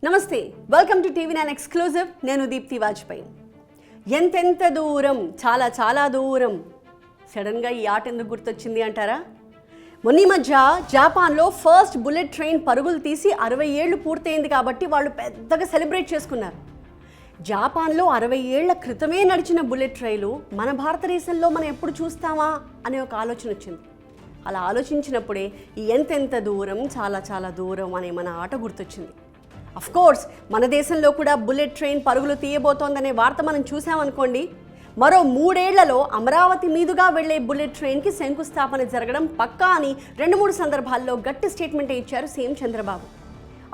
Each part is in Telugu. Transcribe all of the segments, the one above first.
నమస్తే, వెల్కమ్ టు టీవీ9 ఎక్స్క్లూజివ్. నేను దీప్తి వాజ్పేయి. ఎంతెంత దూరం, చాలా చాలా దూరం. సడన్గా ఈ ఆట ఎందుకు గుర్తొచ్చింది అంటారా? మొన్న మధ్య జపాన్లో ఫస్ట్ బుల్లెట్ ట్రైన్ పరుగులు తీసి 60 ఏళ్ళు పూర్తయింది కాబట్టి వాళ్ళు పెద్దగా సెలబ్రేట్ చేసుకున్నారు. జపాన్లో 60 ఏళ్ల క్రితమే నడిచిన బుల్లెట్ రైలు మన భారతదేశంలో మనం ఎప్పుడు చూస్తామా అనే ఒక ఆలోచన వచ్చింది. అలా ఆలోచించినప్పుడే ఈ ఎంతెంత దూరం, చాలా చాలా దూరం అనే మన ఆట గుర్తొచ్చింది. కోర్స్ మన దేశంలో కూడా బుల్లెట్ ట్రైన్ పరుగులు తీయబోతోందనే వార్త మనం చూసామనుకోండి, మరో 3 ఏళ్లలో అమరావతి మీదుగా వెళ్లే బుల్లెట్ ట్రైన్కి శంకుస్థాపన జరగడం పక్కా అని 2-3 సందర్భాల్లో గట్టి స్టేట్మెంట్ ఇచ్చారు సీఎం చంద్రబాబు.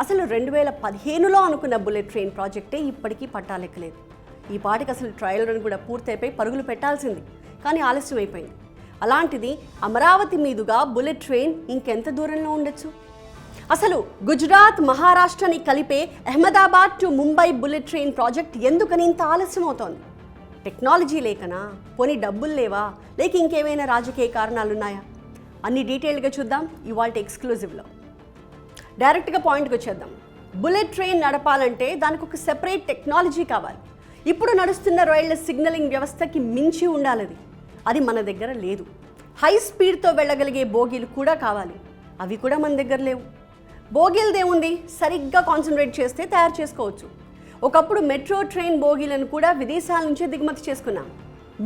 అసలు 2015లో అనుకున్న బుల్లెట్ ట్రైన్ ప్రాజెక్టే ఇప్పటికీ పట్టాలెక్కలేదు. ఈ పాటికి అసలు ట్రయల్ రన్ కూడా పూర్తయిపోయి పరుగులు పెట్టాల్సింది, కానీ ఆలస్యం అయిపోయింది. అలాంటిది అమరావతి మీదుగా బుల్లెట్ ట్రైన్ ఇంకెంత దూరంలో ఉండొచ్చు? అసలు గుజరాత్, మహారాష్ట్రని కలిపే Ahmedabad to Mumbai bullet train project ఎందుకని ఇంత ఆలస్యం అవుతోంది? టెక్నాలజీ లేకనా? పోనీ డబ్బులు లేవా? లేక ఇంకేమైనా రాజకీయ కారణాలున్నాయా? అన్ని డీటెయిల్గా చూద్దాం ఇవాళ ఎక్స్క్లూజివ్లో. డైరెక్ట్గా పాయింట్కి వచ్చేద్దాం. బుల్లెట్ ట్రైన్ నడపాలంటే దానికి ఒక సెపరేట్ టెక్నాలజీ కావాలి. ఇప్పుడు నడుస్తున్న రైళ్ల సిగ్నలింగ్ వ్యవస్థకి మించి ఉండాలి. అది మన దగ్గర లేదు. హై స్పీడ్తో వెళ్ళగలిగే బోగీలు కూడా కావాలి. అవి కూడా మన దగ్గర లేవు. బోగీలదేముంది, సరిగ్గా కాన్సన్ట్రేట్ చేస్తే తయారు చేసుకోవచ్చు. ఒకప్పుడు మెట్రో ట్రైన్ బోగీలను కూడా విదేశాల నుంచే దిగుమతి చేసుకున్నాం.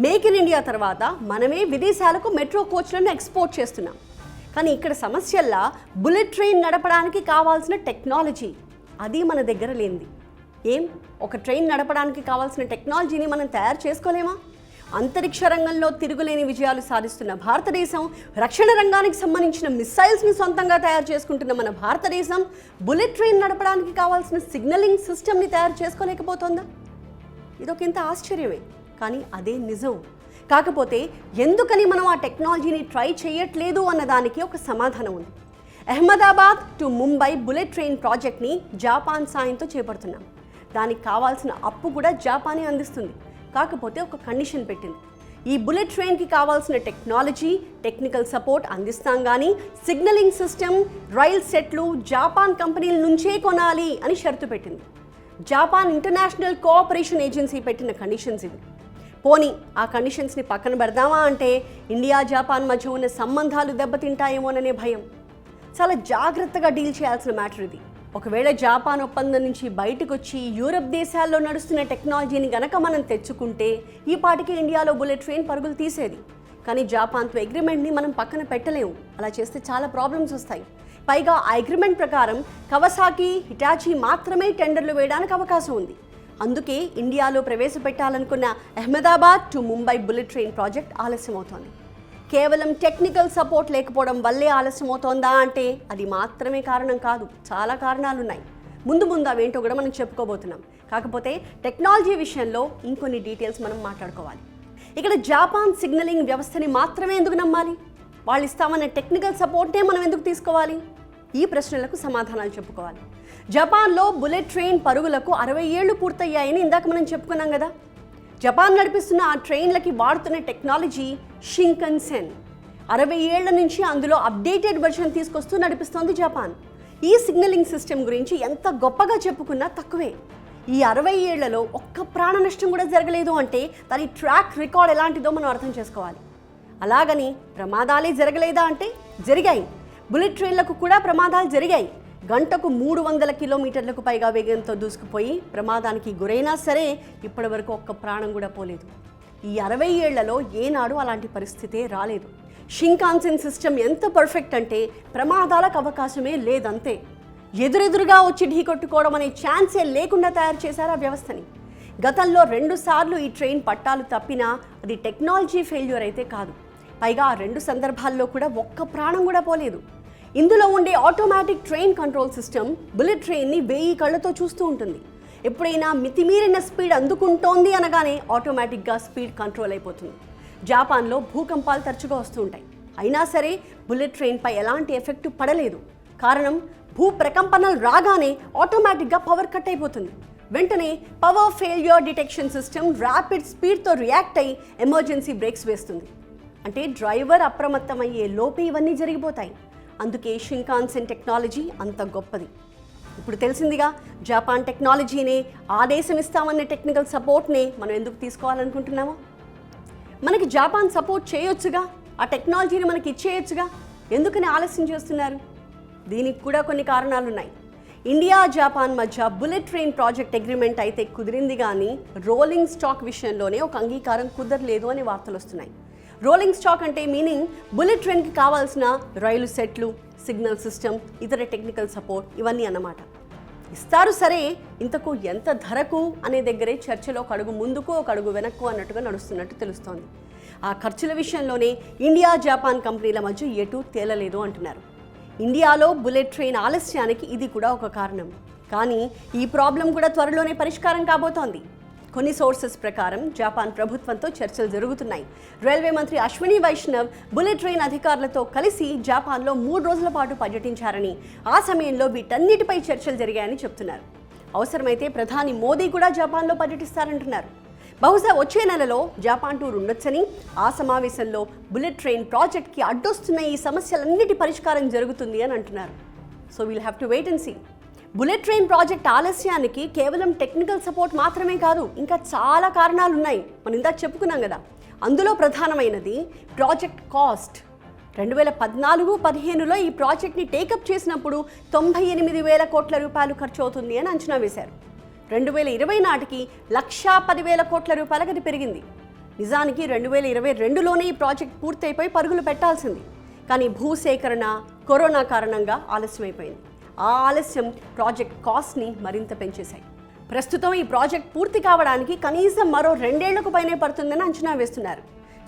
మేక్ ఇన్ ఇండియా తర్వాత మనమే విదేశాలకు మెట్రో కోచ్లను ఎక్స్పోర్ట్ చేస్తున్నాం. కానీ ఇక్కడ సమస్యల్లా బుల్లెట్ ట్రైన్ నడపడానికి కావాల్సిన టెక్నాలజీ, అది మన దగ్గర లేనిది. ఒక ట్రైన్ నడపడానికి కావాల్సిన టెక్నాలజీని మనం తయారు చేసుకోలేమా? అంతరిక్ష రంగంలో తిరుగులేని విజయాలు సాధిస్తున్న భారతదేశం, రక్షణ రంగానికి సంబంధించిన మిస్సైల్స్ని సొంతంగా తయారు చేసుకుంటున్న మన భారతదేశం బుల్లెట్ ట్రైన్ నడపడానికి కావాల్సిన సిగ్నలింగ్ సిస్టమ్ని తయారు చేసుకోలేకపోతుందా? ఇదొకంత ఆశ్చర్యమే, కానీ అదే నిజం. కాకపోతే ఎందుకని మనం ఆ టెక్నాలజీని ట్రై చేయట్లేదు అన్నదానికి ఒక సమాధానం ఉంది. Ahmedabad to Mumbai bullet train ప్రాజెక్ట్ని జపాన్ సాయంతో చేపడుతున్నాం. దానికి కావాల్సిన అప్పు కూడా జపానే అందిస్తుంది. కాకపోతే ఒక కండిషన్ పెట్టింది. ఈ బుల్లెట్ ట్రైన్కి కావాల్సిన టెక్నాలజీ, టెక్నికల్ సపోర్ట్ అందిస్తాం, కానీ సిగ్నలింగ్ సిస్టమ్, రైల్ సెట్లు జపాన్ కంపెనీల నుంచే కొనాలి అని షరతు పెట్టింది. జపాన్ ఇంటర్నేషనల్ కోఆపరేషన్ ఏజెన్సీ పెట్టిన కండిషన్స్ ఇవి. పోనీ ఆ కండిషన్స్ని పక్కన పెడదామా అంటే ఇండియా, జపాన్ మధ్య ఉన్న సంబంధాలు దెబ్బతింటాయేమోననే భయం. చాలా జాగ్రత్తగా డీల్ చేయాల్సిన మ్యాటర్ ఇది. ఒకవేళ జపాన్ ఒప్పందం నుంచి బయటకు వచ్చి యూరప్ దేశాల్లో నడుస్తున్న టెక్నాలజీని గనక మనం తెచ్చుకుంటే ఈ పాటికి ఇండియాలో బుల్లెట్ ట్రైన్ పరుగులు తీసేది. కానీ జపాన్తో అగ్రిమెంట్ని మనం పక్కన పెట్టలేము. అలా చేస్తే చాలా ప్రాబ్లమ్స్ వస్తాయి. పైగా ఆ అగ్రిమెంట్ ప్రకారం కవసాకి, హిటాచీ మాత్రమే టెండర్లు వేయడానికి అవకాశం ఉంది. అందుకే ఇండియాలో ప్రవేశపెట్టాలనుకున్న Ahmedabad to Mumbai bullet train project ఆలస్యం అవుతోంది. కేవలం టెక్నికల్ సపోర్ట్ లేకపోవడం వల్లే ఆలస్యం అవుతోందా అంటే అది మాత్రమే కారణం కాదు. చాలా కారణాలున్నాయి. ముందు అవేంటో కూడా మనం చెప్పుకోబోతున్నాం. కాకపోతే టెక్నాలజీ విషయంలో ఇంకొన్ని డీటెయిల్స్ మనం మాట్లాడుకోవాలి. ఇక్కడ జపాన్ సిగ్నలింగ్ వ్యవస్థని మాత్రమే ఎందుకు నమ్మాలి? వాళ్ళు ఇస్తామన్న టెక్నికల్ సపోర్ట్నే మనం ఎందుకు తీసుకోవాలి? ఈ ప్రశ్నలకు సమాధానాలు చెప్పుకోవాలి. జపాన్లో బుల్లెట్ ట్రైన్ పరుగులకు 60 ఏళ్లు పూర్తయ్యాయని ఇందాక మనం చెప్పుకున్నాం కదా. జపాన్ నడిపిస్తున్న ఆ ట్రైన్లకి వాడుతున్న టెక్నాలజీ షింకన్సెన్. 60 ఏళ్ల నుంచి అందులో అప్డేటెడ్ వెర్షన్ తీసుకొస్తూ నడిపిస్తోంది జపాన్. ఈ సిగ్నలింగ్ సిస్టమ్ గురించి ఎంత గొప్పగా చెప్పుకున్నా తక్కువే. ఈ 60 ఏళ్లలో ఒక్క ప్రాణ నష్టం కూడా జరగలేదు అంటే దాని ట్రాక్ రికార్డ్ ఎలాంటిదో మనం అర్థం చేసుకోవాలి. అలాగని ప్రమాదాలే జరగలేదా అంటే జరిగాయి. బుల్లెట్ ట్రైన్లకు కూడా ప్రమాదాలు జరిగాయి. గంటకు 300 కిలోమీటర్లకు పైగా వేగంతో దూసుకుపోయి ప్రమాదానికి గురైనా సరే ఇప్పటి వరకు ఒక్క ప్రాణం కూడా పోలేదు. ఈ 60 ఏళ్లలో ఏనాడు అలాంటి పరిస్థితే రాలేదు. షింకాన్సెన్ సిస్టమ్ ఎంత పర్ఫెక్ట్ అంటే ప్రమాదాలకు అవకాశమే లేదంతే. ఎదురెదురుగా వచ్చి ఢీకొట్టుకోవడం అనే ఛాన్సే లేకుండా తయారు చేశారు ఆ వ్యవస్థని. గతంలో 2 సార్లు ఈ ట్రైన్ పట్టాలు తప్పినా అది టెక్నాలజీ ఫెయిల్యూర్ అయితే కాదు. పైగా ఆ 2 సందర్భాల్లో కూడా ఒక్క ప్రాణం కూడా పోలేదు. ఇందులో ఉండే automatic train control system bullet ట్రైన్ని 1000 కళ్ళతో చూస్తూ ఉంటుంది. ఎప్పుడైనా మితిమీరిన స్పీడ్ అందుకుంటోంది అనగానే ఆటోమేటిక్గా స్పీడ్ కంట్రోల్ అయిపోతుంది. జపాన్లో భూకంపాలు తరచుగా వస్తూ ఉంటాయి. అయినా సరే బుల్లెట్ ట్రైన్పై ఎలాంటి ఎఫెక్ట్ పడలేదు. కారణం, భూ ప్రకంపనలు రాగానే ఆటోమేటిక్గా పవర్ కట్ అయిపోతుంది. వెంటనే power failure detection system rapid స్పీడ్తో రియాక్ట్ అయ్యి ఎమర్జెన్సీ బ్రేక్స్ వేస్తుంది. అంటే డ్రైవర్ అప్రమత్తమయ్యే లోపే ఇవన్నీ జరిగిపోతాయి. అందుకే షింకాన్సెన్ టెక్నాలజీ అంత గొప్పది. ఇప్పుడు తెలిసిందిగా జపాన్ టెక్నాలజీనే, ఆ దేశం ఇస్తామనే టెక్నికల్ సపోర్ట్నే మనం ఎందుకు తీసుకోవాలనుకుంటున్నామో? మనకి జపాన్ సపోర్ట్ చేయొచ్చుగా, ఆ టెక్నాలజీని మనకి ఇచ్చేయొచ్చుగా, ఎందుకని ఆలస్యం చేస్తున్నారు? దీనికి కూడా కొన్ని కారణాలు ఉన్నాయి. ఇండియా జపాన్ మధ్య బుల్లెట్ ట్రైన్ ప్రాజెక్ట్ అగ్రిమెంట్ అయితే కుదిరింది, కానీ రోలింగ్ స్టాక్ విషయంలోనే ఒక అంగీకారం కుదరలేదు అని వార్తలు వస్తున్నాయి. రోలింగ్ స్టాక్ అంటే మీనింగ్ బుల్లెట్ ట్రైన్కి కావాల్సిన రైలు సెట్లు, సిగ్నల్ సిస్టమ్, ఇతర టెక్నికల్ సపోర్ట్ ఇవన్నీ అన్నమాట. ఇస్తారు సరే, ఇంతకు ఎంత ధరకు అనే దగ్గరే చర్చలో ఒక అడుగు ముందుకు ఒక అడుగు వెనక్కు అన్నట్టుగా నడుస్తున్నట్టు తెలుస్తోంది. ఆ ఖర్చుల విషయంలోనే ఇండియా జపాన్ కంపెనీల మధ్య ఎటూ తేలలేదు అంటున్నారు. ఇండియాలో బుల్లెట్ ట్రైన్ ఆలస్యానికి ఇది కూడా ఒక కారణం. కానీ ఈ ప్రాబ్లం కూడా త్వరలోనే పరిష్కారం కాబోతోంది. కొన్ని సోర్సెస్ ప్రకారం జపాన్ ప్రభుత్వంతో చర్చలు జరుగుతున్నాయి. రైల్వే మంత్రి అశ్విని వైష్ణవ్ బుల్లెట్ ట్రైన్ అధికారులతో కలిసి జపాన్లో 3 రోజుల పాటు పర్యటించారని, ఆ సమయంలో వీటన్నిటిపై చర్చలు జరిగాయని చెప్తున్నారు. అవసరమైతే ప్రధాని మోదీ కూడా జపాన్లో పర్యటిస్తారంటున్నారు. బహుశా వచ్చే నెలలో జపాన్ టూర్ ఉండొచ్చని, ఆ సమావేశంలో బుల్లెట్ ట్రైన్ ప్రాజెక్ట్కి అడ్డొస్తున్న ఈ సమస్యలన్నిటి పరిష్కారం జరుగుతుంది అని అంటున్నారు. So we'll have to wait and see. Bullet train project ఆలస్యానికి కేవలం టెక్నికల్ సపోర్ట్ మాత్రమే కాదు, ఇంకా చాలా కారణాలు ఉన్నాయి. మనం ఇందాక చెప్పుకున్నాం కదా. అందులో ప్రధానమైనది ప్రాజెక్ట్ కాస్ట్. 2014-15లో ఈ ప్రాజెక్ట్ని టేకప్ చేసినప్పుడు 98,000 కోట్ల రూపాయలు ఖర్చు అవుతుంది అని అంచనా వేశారు. 2020 నాటికి 1,10,000 కోట్ల రూపాయలకు అది పెరిగింది. నిజానికి 2022లోనే ఈ ప్రాజెక్ట్ పూర్తయిపోయి పరుగులు పెట్టాల్సింది. కానీ భూసేకరణ, కరోనా కారణంగా ఆలస్యమైపోయింది. ఆ ఆలస్యం ప్రాజెక్ట్ కాస్ట్ని మరింత పెంచేశాయి. ప్రస్తుతం ఈ ప్రాజెక్ట్ పూర్తి కావడానికి కనీసం మరో 2 ఏళ్లకు పైనే పడుతుందని అంచనా వేస్తున్నారు.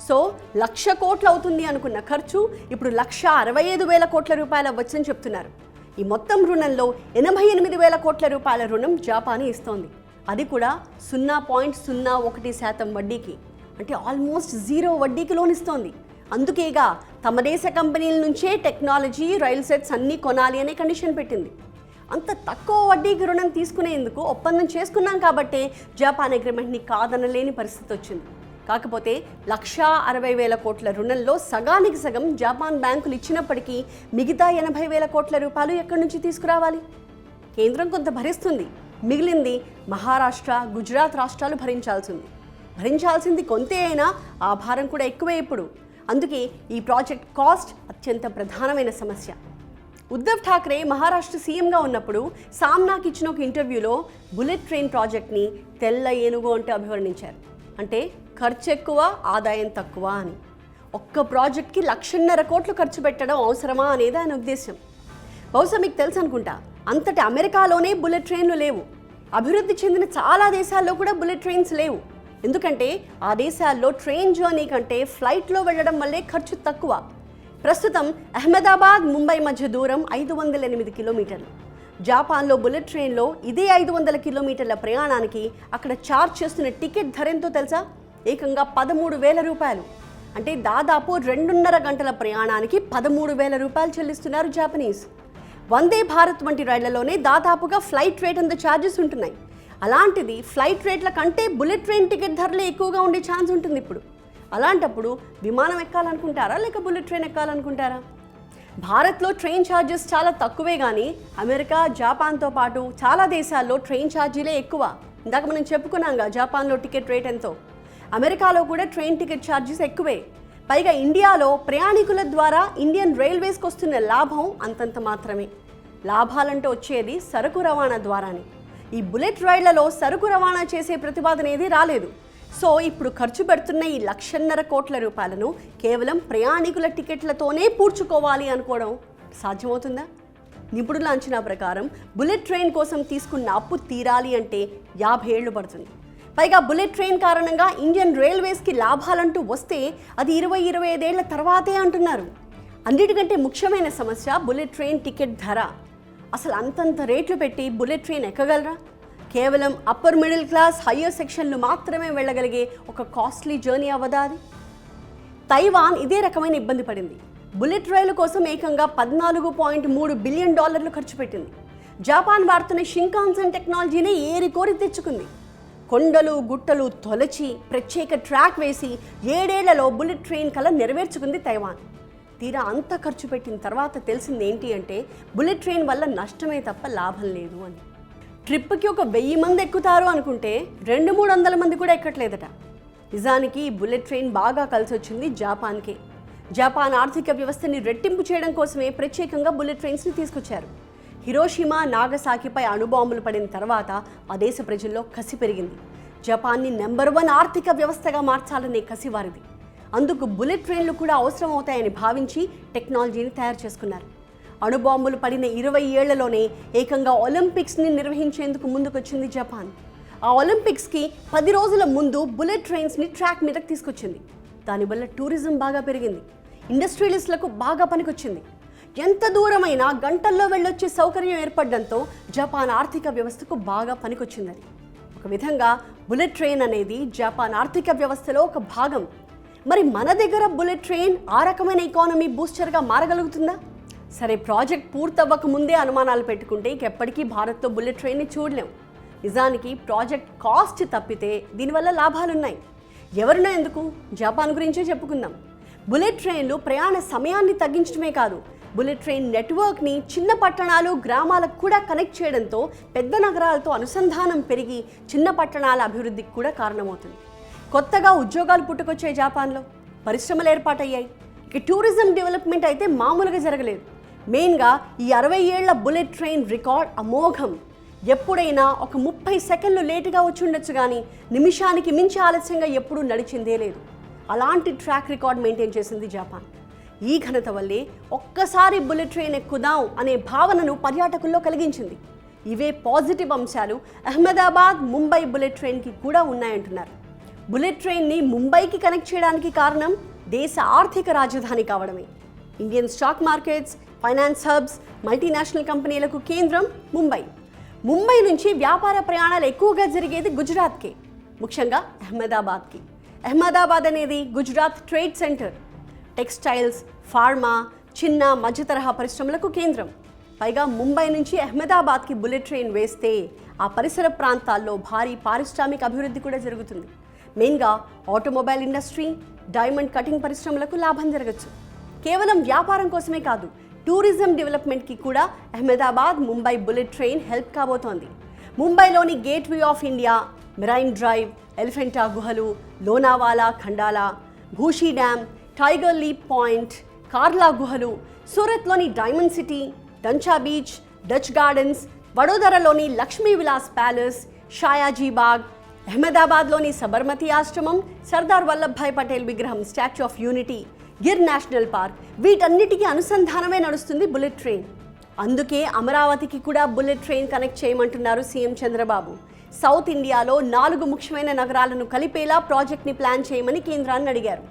సో 1,00,000 కోట్లు అవుతుంది అనుకున్న ఖర్చు ఇప్పుడు 1,65,000 కోట్ల రూపాయలు అవ్వచ్చని చెప్తున్నారు. ఈ మొత్తం రుణంలో 88,000 కోట్ల రూపాయల రుణం జపాన్ ఇస్తోంది. అది కూడా 0.01% వడ్డీకి, అంటే ఆల్మోస్ట్ 0 వడ్డీకి లోన్ ఇస్తోంది. అందుకేగా తమ దేశ కంపెనీల నుంచే టెక్నాలజీ, రైల్ సెట్స్ అన్నీ కొనాలి అనే కండిషన్ పెట్టింది. అంత తక్కువ వడ్డీకి రుణం తీసుకునేందుకు ఒప్పందం చేసుకున్నాం కాబట్టే జపాన్ అగ్రిమెంట్ని కాదనలేని పరిస్థితి వచ్చింది. కాకపోతే 1,60,000 కోట్ల రుణంలో సగానికి సగం జపాన్ బ్యాంకులు ఇచ్చినప్పటికీ మిగతా 80,000 కోట్ల రూపాయలు ఎక్కడి నుంచి తీసుకురావాలి? కేంద్రం కొంత భరిస్తుంది, మిగిలింది మహారాష్ట్ర, గుజరాత్ రాష్ట్రాలు భరించాల్సింది కొంతే అయినా ఆ భారం కూడా ఎక్కువే ఇప్పుడు. అందుకే ఈ ప్రాజెక్ట్ కాస్ట్ అత్యంత ప్రధానమైన సమస్య. ఉద్ధవ్ ఠాక్రే మహారాష్ట్ర సీఎంగా ఉన్నప్పుడు సామ్నాకి ఇచ్చిన ఒక ఇంటర్వ్యూలో బుల్లెట్ ట్రైన్ ప్రాజెక్ట్ని తెల్ల ఏనుగు అంటే అభివర్ణించారు. అంటే ఖర్చు ఎక్కువ, ఆదాయం తక్కువ అని. ఒక్క ప్రాజెక్ట్కి 1,50,000 కోట్లు ఖర్చు పెట్టడం అవసరమా అనేది ఆయన ఉద్దేశం. బహుశా మీకు తెలుసు అనుకుంటా, అంతటి అమెరికాలోనే బుల్లెట్ ట్రైన్లు లేవు. అభివృద్ధి చెందిన చాలా దేశాల్లో కూడా బుల్లెట్ ట్రైన్స్ లేవు. ఎందుకంటే ఆ దేశాల్లో ట్రైన్ జర్నీ కంటే ఫ్లైట్లో వెళ్ళడం వల్లే ఖర్చు తక్కువ. ప్రస్తుతం అహ్మదాబాద్, ముంబై మధ్య దూరం 508 కిలోమీటర్లు. జపాన్లో బుల్లెట్ ట్రైన్లో ఇదే 500 కిలోమీటర్ల ప్రయాణానికి అక్కడ ఛార్జ్ చేస్తున్న టికెట్ ధర ఎంతో తెలుసా? ఏకంగా 13,000 రూపాయలు. అంటే దాదాపు 2.5 గంటల ప్రయాణానికి 13,000 రూపాయలు చెల్లిస్తున్నారు జాపనీస్. వందే భారత్ వంటి రైళ్లలోనే దాదాపుగా ఫ్లైట్ రేట్ అంత ఛార్జెస్ ఉంటున్నాయి. అలాంటిది ఫ్లైట్ రేట్ల కంటే బుల్లెట్ ట్రైన్ టికెట్ ధరలే ఎక్కువగా ఉండే ఛాన్స్ ఉంటుంది ఇప్పుడు. అలాంటప్పుడు విమానం ఎక్కాలనుకుంటారా లేక బుల్లెట్ ట్రైన్ ఎక్కాలనుకుంటారా? భారత్లో ట్రైన్ ఛార్జెస్ చాలా తక్కువే, కానీ అమెరికా, జపాన్తో పాటు చాలా దేశాల్లో ట్రైన్ ఛార్జీలే ఎక్కువ. ఇందాక మనం చెప్పుకున్నాంగా జపాన్లో టికెట్ రేట్ ఎంతో. అమెరికాలో కూడా ట్రైన్ టికెట్ ఛార్జెస్ ఎక్కువే. పైగా ఇండియాలో ప్రయాణికుల ద్వారా ఇండియన్ రైల్వేస్కి వస్తున్న లాభం అంతంత మాత్రమే. లాభాలంటే వచ్చేది సరుకు రవాణా ద్వారానే. ఈ బుల్లెట్ రైళ్లలో సరుకు రవాణా చేసే ప్రతిపాదన ఏది రాలేదు. సో ఇప్పుడు ఖర్చు పెడుతున్న ఈ 1,50,000 కోట్ల రూపాయలను కేవలం ప్రయాణికుల టికెట్లతోనే పూడ్చుకోవాలి అనుకోవడం సాధ్యమవుతుందా? నిపుణుల అంచనా ప్రకారం బుల్లెట్ ట్రైన్ కోసం తీసుకున్న అప్పు తీరాలి అంటే 50 ఏళ్లు పడుతుంది. పైగా బుల్లెట్ ట్రైన్ కారణంగా ఇండియన్ రైల్వేస్కి లాభాలంటూ వస్తే అది 20-25 ఏళ్ల తర్వాతే అంటున్నారు. అన్నిటికంటే ముఖ్యమైన సమస్య బుల్లెట్ ట్రైన్ టికెట్ ధర. అసలు అంతంత రేట్లు పెట్టి బుల్లెట్ ట్రైన్ ఎక్కగలరా? కేవలం అప్పర్ మిడిల్ క్లాస్, హయ్యర్ సెక్షన్లు మాత్రమే వెళ్ళగలిగే ఒక కాస్ట్లీ జర్నీ అవ్వదా అది? తైవాన్ ఇదే రకమైన ఇబ్బంది పడింది. బుల్లెట్ రైలు కోసం ఏకంగా $14.3 బిలియన్ ఖర్చు పెట్టింది. జపాన్ వాడుతున్న షింకాన్సెన్ టెక్నాలజీని ఏరికోరి తెచ్చుకుంది. కొండలు గుట్టలు తొలచి ప్రత్యేక ట్రాక్ వేసి 7 ఏళ్లలో బుల్లెట్ ట్రైన్ కల నెరవేర్చుకుంది తైవాన్. తీరా అంత ఖర్చు పెట్టిన తర్వాత తెలిసింది ఏంటి అంటే బుల్లెట్ ట్రైన్ వల్ల నష్టమే తప్ప లాభం లేదు అని. ట్రిప్కి ఒక 1000 మంది ఎక్కుతారు అనుకుంటే 200-300 మంది కూడా ఎక్కట్లేదట. నిజానికి బుల్లెట్ ట్రైన్ బాగా కలిసి వచ్చింది జపాన్కే. జపాన్ ఆర్థిక వ్యవస్థని రెట్టింపు చేయడం కోసమే ప్రత్యేకంగా బుల్లెట్ ట్రైన్స్ని తీసుకొచ్చారు. హిరోషిమా, నాగసాకిపై అణుబాంబులు పడిన తర్వాత ఆ దేశ ప్రజల్లో కసి పెరిగింది. జపాన్ని నెంబర్ 1 ఆర్థిక వ్యవస్థగా మార్చాలనే కసి వారిది. అందుకు బుల్లెట్ ట్రైన్లు కూడా అవసరం అవుతాయని భావించి టెక్నాలజీని తయారు చేసుకున్నారు. అణుబాంబులు పడిన 20 ఏళ్లలోనే ఏకంగా ఒలింపిక్స్ని నిర్వహించేందుకు ముందుకొచ్చింది జపాన్. ఆ ఒలింపిక్స్కి 10 రోజుల ముందు బుల్లెట్ ట్రైన్స్ని ట్రాక్ మీదకి తీసుకొచ్చింది. దానివల్ల టూరిజం బాగా పెరిగింది, ఇండస్ట్రియలిస్టులకు బాగా పనికొచ్చింది. ఎంత దూరమైనా గంటల్లో వెళ్ళొచ్చే సౌకర్యం ఏర్పడడంతో జపాన్ ఆర్థిక వ్యవస్థకు బాగా పనికొచ్చిందని. ఒక విధంగా బుల్లెట్ ట్రైన్ అనేది జపాన్ ఆర్థిక వ్యవస్థలో ఒక భాగం. మరి మన దగ్గర బుల్లెట్ ట్రైన్ ఆ రకమైన ఎకానమీ బూస్టర్గా మారగలుగుతుందా? సరే, ప్రాజెక్ట్ పూర్తవ్వక ముందే అనుమానాలు పెట్టుకుంటే ఇంకెప్పటికీ భారత్లో బుల్లెట్ ట్రైన్ని చూడలేం. నిజానికి ప్రాజెక్ట్ కాస్ట్ తప్పితే దీనివల్ల లాభాలున్నాయి. ఎవరినో ఎందుకు, జపాన్ గురించే చెప్పుకుందాం. బుల్లెట్ ట్రైన్లు ప్రయాణ సమయాన్ని తగ్గించడమే కాదు, బుల్లెట్ ట్రైన్ నెట్వర్క్ని చిన్న పట్టణాలు, గ్రామాలకు కూడా కనెక్ట్ చేయడంతో పెద్ద నగరాలతో అనుసంధానం పెరిగి చిన్న పట్టణాల అభివృద్ధికి కూడా కారణమవుతుంది. కొత్తగా ఉద్యోగాలు పుట్టుకొచ్చాయి, జపాన్లో పరిశ్రమలు ఏర్పాటయ్యాయి. ఇక టూరిజం డెవలప్మెంట్ అయితే మామూలుగా జరగలేదు. మెయిన్గా ఈ 60 ఏళ్ల బుల్లెట్ ట్రైన్ రికార్డ్ అమోఘం. ఎప్పుడైనా ఒక 30 సెకండ్లు లేటుగా వచ్చి ఉండొచ్చు, కానీ నిమిషానికి మించి ఆలస్యంగా ఎప్పుడూ నడిచిందే లేదు. అలాంటి ట్రాక్ రికార్డ్ మెయింటైన్ చేసింది జపాన్. ఈ ఘనత వల్లే ఒక్కసారి బుల్లెట్ ట్రైన్ ఎక్కుదాం అనే భావనను పర్యాటకుల్లో కలిగించింది. ఇవే పాజిటివ్ అంశాలు అహ్మదాబాద్, ముంబై బుల్లెట్ ట్రైన్కి కూడా ఉన్నాయంటున్నారు. బుల్లెట్ ట్రైన్ని ముంబైకి కనెక్ట్ చేయడానికి కారణం దేశ ఆర్థిక రాజధాని కావడమే. Indian stock markets, finance hubs, multinational కంపెనీలకు కేంద్రం ముంబై. ముంబై నుంచి వ్యాపార ప్రయాణాలు ఎక్కువగా జరిగేది గుజరాత్కే, ముఖ్యంగా అహ్మదాబాద్కి. అహ్మదాబాద్ అనేది Gujarat trade centre. Textiles, pharma, చిన్న మధ్య తరహా పరిశ్రమలకు కేంద్రం. పైగా ముంబై నుంచి అహ్మదాబాద్కి బుల్లెట్ ట్రైన్ వేస్తే ఆ పరిసర ప్రాంతాల్లో భారీ పారిశ్రామిక అభివృద్ధి కూడా జరుగుతుంది. మెయిన్గా ఆటోమొబైల్ ఇండస్ట్రీ, డైమండ్ కటింగ్ పరిశ్రమలకు లాభం జరగచ్చు. కేవలం వ్యాపారం కోసమే కాదు, టూరిజం డెవలప్మెంట్కి కూడా Ahmedabad Mumbai bullet train help కాబోతోంది. ముంబైలోని gateway of India, marine drive, Elephanta గుహలు, Lonavala Khandala, Bhushi dam, tiger leap point, Karla గుహలు, సూరత్లోని డైమండ్ సిటీ, డంచా బీచ్, డచ్ గార్డెన్స్, వడోదరలోని లక్ష్మీ విలాస్ ప్యాలెస్, షాయాజీ బాగ్, అహ్మదాబాద్లోని సబర్మతి ఆశ్రమం, సర్దార్ వల్లభాయ్ పటేల్ విగ్రహం, statue of unity, Gir national park, వీటన్నిటికీ అనుసంధానమే నడుస్తుంది బుల్లెట్ ట్రైన్. అందుకే అమరావతికి కూడా బుల్లెట్ ట్రైన్ కనెక్ట్ చేయమంటున్నారు సీఎం చంద్రబాబు. సౌత్ ఇండియాలో 4 ముఖ్యమైన నగరాలను కలిపేలా ప్రాజెక్ట్ని ప్లాన్ చేయమని కేంద్రాన్ని అడిగారు.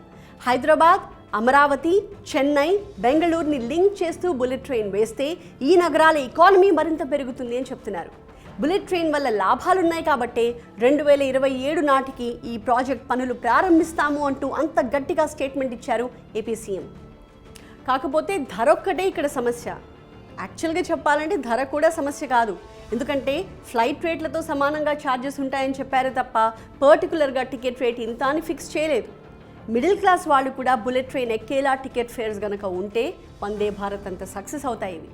హైదరాబాద్, అమరావతి, చెన్నై, బెంగళూరుని లింక్ చేస్తూ బుల్లెట్ ట్రైన్ వేస్తే ఈ నగరాల ఎకానమీ మరింత పెరుగుతుంది అని చెప్తున్నారు. బుల్లెట్ ట్రైన్ వల్ల లాభాలున్నాయి కాబట్టే 2027 నాటికి ఈ ప్రాజెక్ట్ పనులు ప్రారంభిస్తాము అంటూ అంత గట్టిగా స్టేట్మెంట్ ఇచ్చారు ఏపీ సీఎం. కాకపోతే ధర ఒక్కటే ఇక్కడ సమస్య. యాక్చువల్గా చెప్పాలంటే ధర కూడా సమస్య కాదు. ఎందుకంటే ఫ్లైట్ రేట్లతో సమానంగా ఛార్జెస్ ఉంటాయని చెప్పారు తప్ప పర్టికులర్గా టికెట్ రేట్ ఇంత అని ఫిక్స్ చేయలేదు. మిడిల్ క్లాస్ వాళ్ళు కూడా బుల్లెట్ ట్రైన్ ఎక్కేలా టికెట్ ఫేర్స్ కనుక ఉంటే వందే భారత్ అంత సక్సెస్ అవుతాయి ఇవి.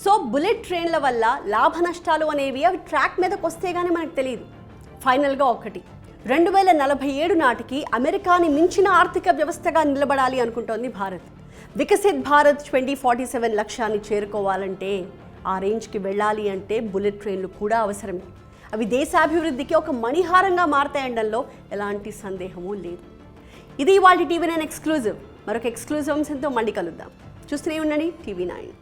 సో బుల్లెట్ ట్రైన్ల వల్ల లాభ నష్టాలు అనేవి అవి ట్రాక్ మీదకి వస్తే కానీ మనకు తెలియదు. ఫైనల్గా ఒకటి, 2047 నాటికి అమెరికాని మించిన ఆర్థిక వ్యవస్థగా నిలబడాలి అనుకుంటోంది భారత్. వికసిత్ భారత్ 2047 లక్ష్యాన్ని చేరుకోవాలంటే, ఆ రేంజ్కి వెళ్ళాలి అంటే బుల్లెట్ ట్రైన్లు కూడా అవసరమే. అవి దేశాభివృద్ధికి ఒక మణిహారంగా మారతాయనడంలో ఎలాంటి సందేహమూ లేదు. ఇది ఇవాళ TV9 ఎక్స్క్లూజివ్. మరొక ఎక్స్క్లూజివ్ అంశంతో మళ్ళీ కలుద్దాం. చూస్తూనే ఉండండి TV9.